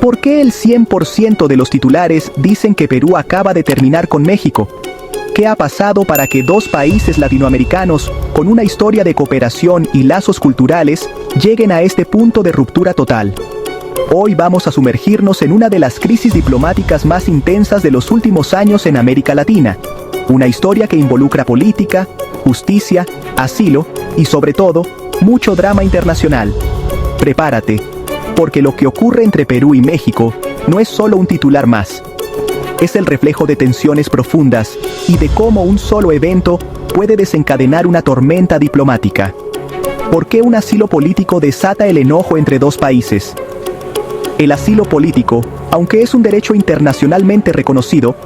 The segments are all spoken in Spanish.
¿por qué el 100% de los titulares dicen que Perú acaba de terminar con México? ¿Qué ha pasado para que dos países latinoamericanos, con una historia de cooperación y lazos culturales, lleguen a este punto de ruptura total? Hoy vamos a sumergirnos en una de las crisis diplomáticas más intensas de los últimos años en América Latina. Una historia que involucra política, justicia, asilo y sobre todo, mucho drama internacional. Prepárate, porque lo que ocurre entre Perú y México no es solo un titular más. Es el reflejo de tensiones profundas y de cómo un solo evento puede desencadenar una tormenta diplomática. ¿Por qué un asilo político desata el enojo entre dos países? El asilo político, aunque es un derecho internacionalmente reconocido,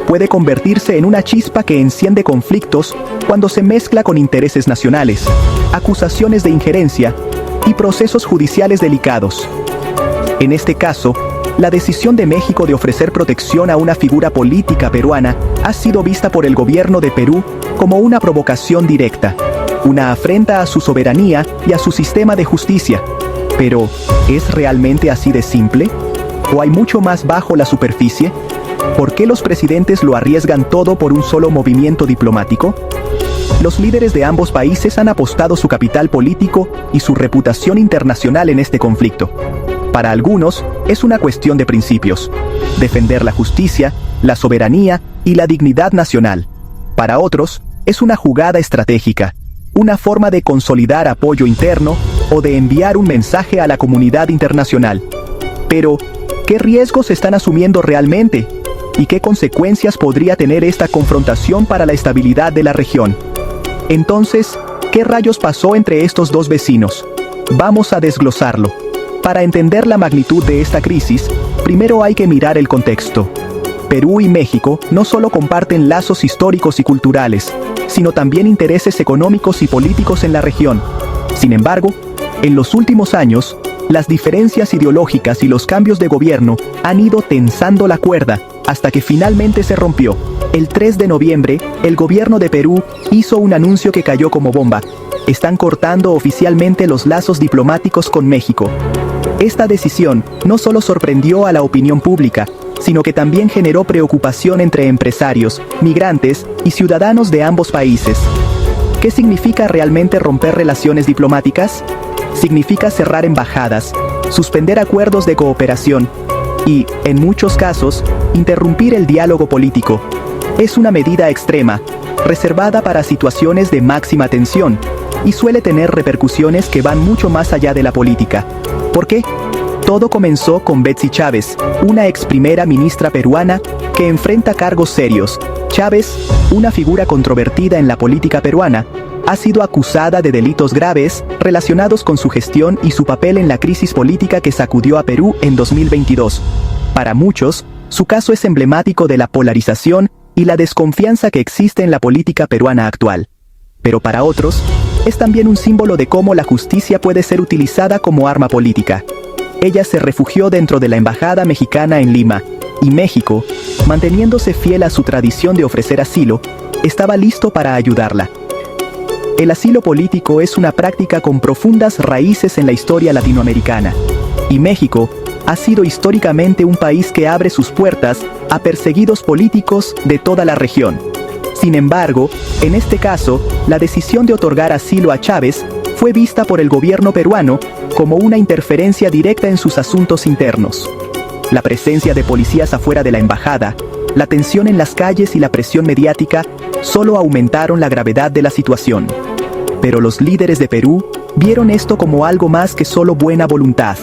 puede convertirse en una chispa que enciende conflictos cuando se mezcla con intereses nacionales, acusaciones de injerencia y procesos judiciales delicados. En este caso, la decisión de México de ofrecer protección a una figura política peruana ha sido vista por el gobierno de Perú como una provocación directa, una afrenta a su soberanía y a su sistema de justicia. Pero, ¿es realmente así de simple? ¿O hay mucho más bajo la superficie? ¿Por qué los presidentes lo arriesgan todo por un solo movimiento diplomático? Los líderes de ambos países han apostado su capital político y su reputación internacional en este conflicto. Para algunos, es una cuestión de principios: defender la justicia, la soberanía y la dignidad nacional. Para otros, es una jugada estratégica, una forma de consolidar apoyo interno o de enviar un mensaje a la comunidad internacional. Pero, ¿qué riesgos están asumiendo realmente? ¿Y qué consecuencias podría tener esta confrontación para la estabilidad de la región? Entonces, ¿qué rayos pasó entre estos dos vecinos? Vamos a desglosarlo. Para entender la magnitud de esta crisis, primero hay que mirar el contexto. Perú y México no solo comparten lazos históricos y culturales, sino también intereses económicos y políticos en la región. Sin embargo, en los últimos años, las diferencias ideológicas y los cambios de gobierno han ido tensando la cuerda hasta que finalmente se rompió. El 3 de noviembre, el gobierno de Perú hizo un anuncio que cayó como bomba: están cortando oficialmente los lazos diplomáticos con México. Esta decisión no solo sorprendió a la opinión pública, sino que también generó preocupación entre empresarios, migrantes y ciudadanos de ambos países. ¿Qué significa realmente romper relaciones diplomáticas? Significa cerrar embajadas, suspender acuerdos de cooperación y, en muchos casos, interrumpir el diálogo político. Es una medida extrema, reservada para situaciones de máxima tensión, y suele tener repercusiones que van mucho más allá de la política. ¿Por qué? Todo comenzó con Betsy Chávez, una ex primera ministra peruana que enfrenta cargos serios. Chávez, una figura controvertida en la política peruana, ha sido acusada de delitos graves relacionados con su gestión y su papel en la crisis política que sacudió a Perú en 2022. Para muchos, su caso es emblemático de la polarización y la desconfianza que existe en la política peruana actual. Pero para otros, es también un símbolo de cómo la justicia puede ser utilizada como arma política. Ella se refugió dentro de la embajada mexicana en Lima, y México, manteniéndose fiel a su tradición de ofrecer asilo, estaba listo para ayudarla. El asilo político es una práctica con profundas raíces en la historia latinoamericana, y México ha sido históricamente un país que abre sus puertas a perseguidos políticos de toda la región. Sin embargo, en este caso, la decisión de otorgar asilo a Chávez fue vista por el gobierno peruano como una interferencia directa en sus asuntos internos. La presencia de policías afuera de la embajada, la tensión en las calles y la presión mediática solo aumentaron la gravedad de la situación. Pero los líderes de Perú vieron esto como algo más que solo buena voluntad.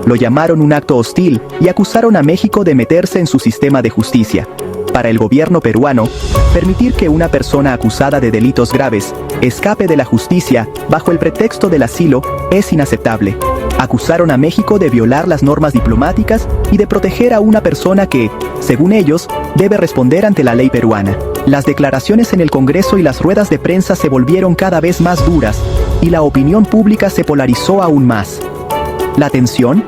Lo llamaron un acto hostil y acusaron a México de meterse en su sistema de justicia. Para el gobierno peruano, permitir que una persona acusada de delitos graves escape de la justicia bajo el pretexto del asilo es inaceptable. Acusaron a México de violar las normas diplomáticas y de proteger a una persona que, según ellos, debe responder ante la ley peruana. Las declaraciones en el Congreso y las ruedas de prensa se volvieron cada vez más duras, y la opinión pública se polarizó aún más. La tensión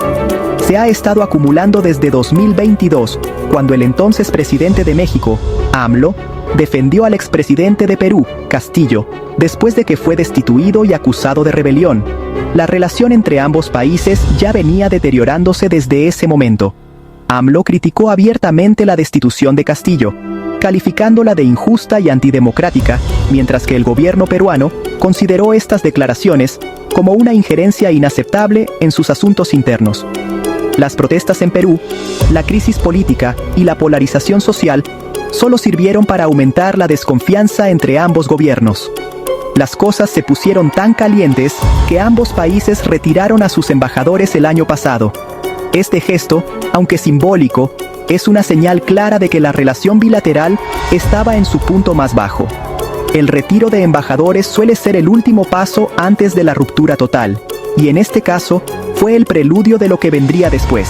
se ha estado acumulando desde 2022, cuando el entonces presidente de México, AMLO, defendió al expresidente de Perú, Castillo, después de que fue destituido y acusado de rebelión. La relación entre ambos países ya venía deteriorándose desde ese momento. AMLO criticó abiertamente la destitución de Castillo, calificándola de injusta y antidemocrática, mientras que el gobierno peruano consideró estas declaraciones como una injerencia inaceptable en sus asuntos internos. Las protestas en Perú, la crisis política y la polarización social solo sirvieron para aumentar la desconfianza entre ambos gobiernos. Las cosas se pusieron tan calientes que ambos países retiraron a sus embajadores el año pasado. Este gesto, aunque simbólico, es una señal clara de que la relación bilateral estaba en su punto más bajo. El retiro de embajadores suele ser el último paso antes de la ruptura total, y en este caso, fue el preludio de lo que vendría después.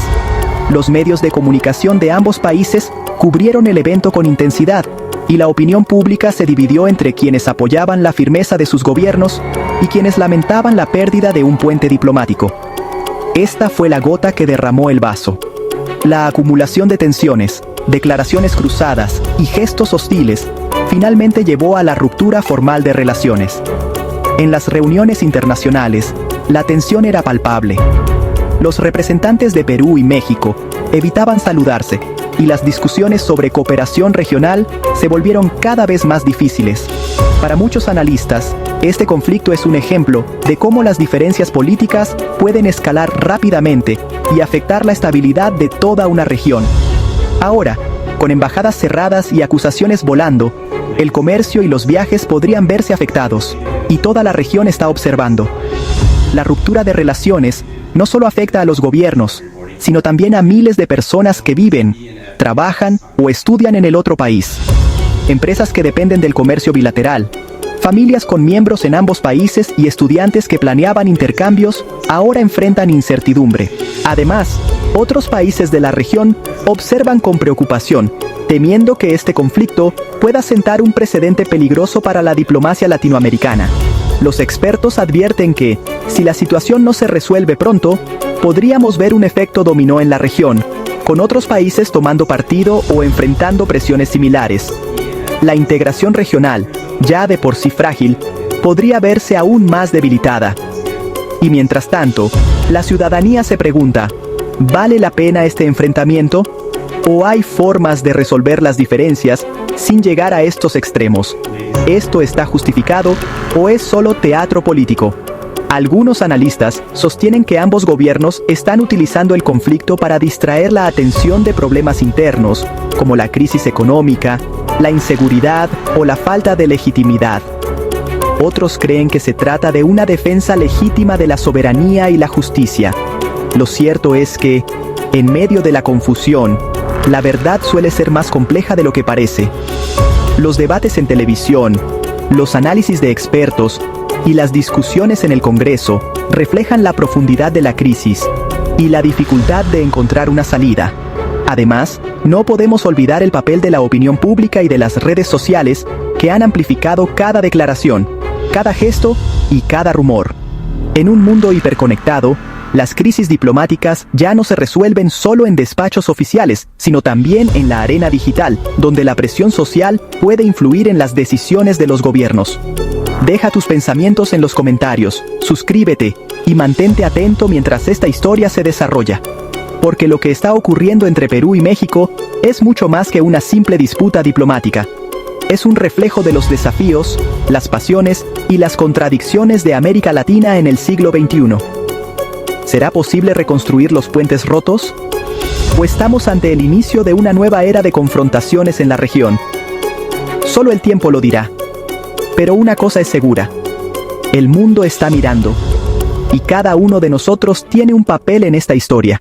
Los medios de comunicación de ambos países cubrieron el evento con intensidad, y la opinión pública se dividió entre quienes apoyaban la firmeza de sus gobiernos y quienes lamentaban la pérdida de un puente diplomático. Esta fue la gota que derramó el vaso. La acumulación de tensiones, declaraciones cruzadas y gestos hostiles finalmente llevó a la ruptura formal de relaciones. En las reuniones internacionales, la tensión era palpable. Los representantes de Perú y México evitaban saludarse, y las discusiones sobre cooperación regional se volvieron cada vez más difíciles. Para muchos analistas, este conflicto es un ejemplo de cómo las diferencias políticas pueden escalar rápidamente y afectar la estabilidad de toda una región. Ahora, con embajadas cerradas y acusaciones volando, el comercio y los viajes podrían verse afectados, y toda la región está observando. La ruptura de relaciones no solo afecta a los gobiernos, sino también a miles de personas que viven, trabajan o estudian en el otro país. Empresas que dependen del comercio bilateral, familias con miembros en ambos países y estudiantes que planeaban intercambios ahora enfrentan incertidumbre. Además, otros países de la región observan con preocupación, temiendo que este conflicto pueda sentar un precedente peligroso para la diplomacia latinoamericana. Los expertos advierten que, si la situación no se resuelve pronto, podríamos ver un efecto dominó en la región, con otros países tomando partido o enfrentando presiones similares. La integración regional, ya de por sí frágil, podría verse aún más debilitada. Y mientras tanto, la ciudadanía se pregunta, ¿vale la pena este enfrentamiento? ¿O hay formas de resolver las diferencias sin llegar a estos extremos? ¿Esto está justificado o es solo teatro político? Algunos analistas sostienen que ambos gobiernos están utilizando el conflicto para distraer la atención de problemas internos, como la crisis económica, la inseguridad o la falta de legitimidad. Otros creen que se trata de una defensa legítima de la soberanía y la justicia. Lo cierto es que, en medio de la confusión, la verdad suele ser más compleja de lo que parece. Los debates en televisión, los análisis de expertos y las discusiones en el Congreso reflejan la profundidad de la crisis y la dificultad de encontrar una salida. Además, no podemos olvidar el papel de la opinión pública y de las redes sociales que han amplificado cada declaración, cada gesto y cada rumor. En un mundo hiperconectado, las crisis diplomáticas ya no se resuelven solo en despachos oficiales, sino también en la arena digital, donde la presión social puede influir en las decisiones de los gobiernos. Deja tus pensamientos en los comentarios, suscríbete y mantente atento mientras esta historia se desarrolla. Porque lo que está ocurriendo entre Perú y México es mucho más que una simple disputa diplomática. Es un reflejo de los desafíos, las pasiones y las contradicciones de América Latina en el siglo XXI. ¿Será posible reconstruir los puentes rotos? ¿O estamos ante el inicio de una nueva era de confrontaciones en la región? Solo el tiempo lo dirá. Pero una cosa es segura. El mundo está mirando. Y cada uno de nosotros tiene un papel en esta historia.